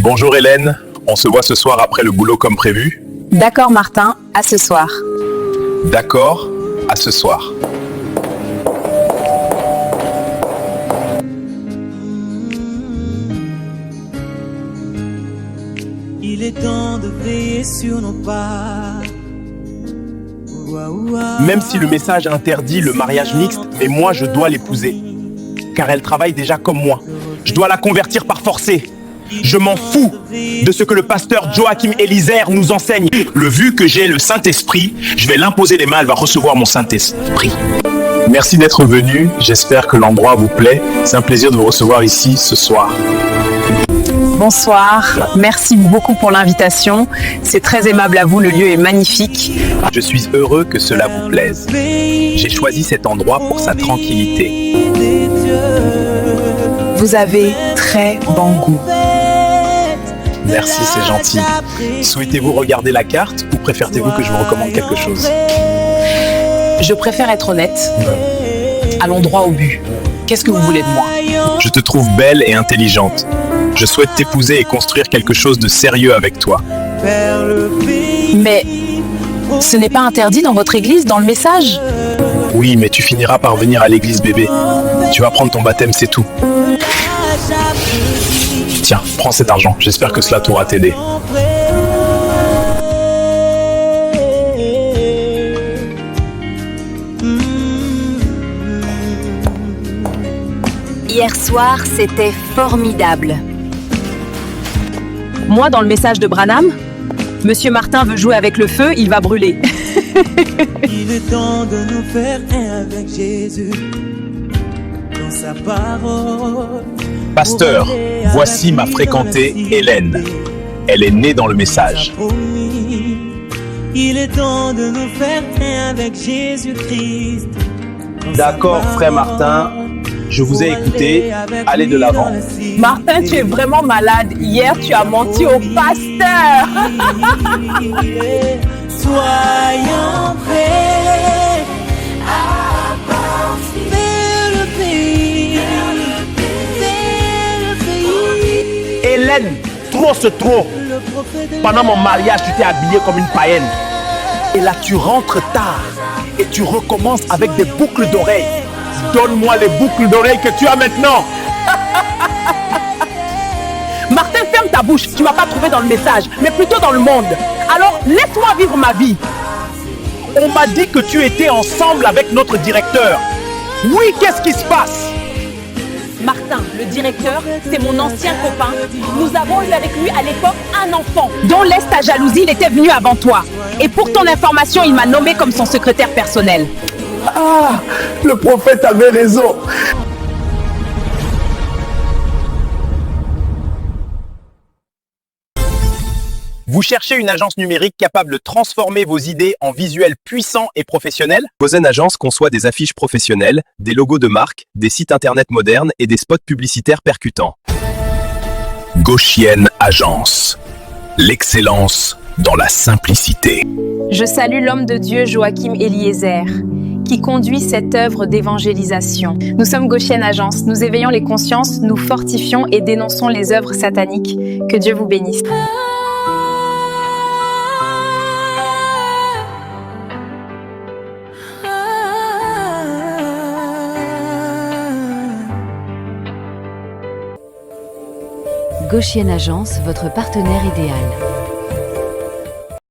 Bonjour Hélène, on se voit ce soir après le boulot comme prévu? D'accord Martin, à ce soir. D'accord, à ce soir. Il est temps de veiller sur nos pas. Même si le message interdit le mariage mixte, mais moi je dois l'épouser. Car elle travaille déjà comme moi. Je dois la convertir par forcé. Je m'en fous de ce que le pasteur Joachim Eliezer nous enseigne. Vu que j'ai le Saint-Esprit, je vais l'imposer les mains, elle va recevoir mon Saint-Esprit. Merci d'être venu, j'espère que l'endroit vous plaît. C'est un plaisir de vous recevoir ici ce soir. Bonsoir, merci beaucoup pour l'invitation. C'est très aimable à vous, le lieu est magnifique. Je suis heureux que cela vous plaise. J'ai choisi cet endroit pour sa tranquillité. Vous avez très bon goût. Merci, c'est gentil. Souhaitez-vous regarder la carte ou préférez-vous que je vous recommande quelque chose? Je préfère être honnête. Allons droit au but. Qu'est-ce que vous voulez de moi? Je te trouve belle et intelligente. Je souhaite t'épouser et construire quelque chose de sérieux avec toi. Mais ce n'est pas interdit dans votre église, dans le message? Oui, mais tu finiras par venir à l'église bébé. Tu vas prendre ton baptême, c'est tout. Tiens, prends cet argent. J'espère que cela t'aura t'aider. Hier soir, c'était formidable. Moi, dans le message de Branham, Monsieur Martin veut jouer avec le feu, il va brûler. Il est temps de nous faire un avec Jésus. Dans sa parole. Pasteur, voici ma fréquentée Hélène. Elle est née dans le message. Il est temps de nous faire un avec Jésus-Christ. D'accord, frère Martin, je vous ai écouté, allez de l'avant. Martin, tu es vraiment malade. Hier, tu as menti au pasteur. Soyons prêts à partir vers le pays. Vers le pays. Hélène, trop c'est trop. Pendant mon mariage, tu t'es habillée comme une païenne. Et là, tu rentres tard et tu recommences avec des boucles d'oreilles. Donne-moi les boucles d'oreilles que tu as maintenant. Martin, ferme ta bouche. Tu ne vas pas trouver dans le message, mais plutôt dans le monde. Alors, laisse-moi vivre ma vie. On m'a dit que tu étais ensemble avec notre directeur. Oui, qu'est-ce qui se passe? Martin, le directeur, c'est mon ancien copain. Nous avons eu avec lui à l'époque un enfant dont laisse ta jalousie, il était venu avant toi. Et pour ton information, il m'a nommé comme son secrétaire personnel. Ah, le prophète avait raison. Vous cherchez une agence numérique capable de transformer vos idées en visuels puissants et professionnels? Gozen Agence conçoit des affiches professionnelles, des logos de marque, des sites internet modernes et des spots publicitaires percutants. Gauchienne Agence. L'excellence dans la simplicité. Je salue l'homme de Dieu Joachim Eliezer, qui conduit cette œuvre d'évangélisation. Nous sommes Gauchienne Agence, nous éveillons les consciences, nous fortifions et dénonçons les œuvres sataniques. Que Dieu vous bénisse. Gauchienne Agence, votre partenaire idéal.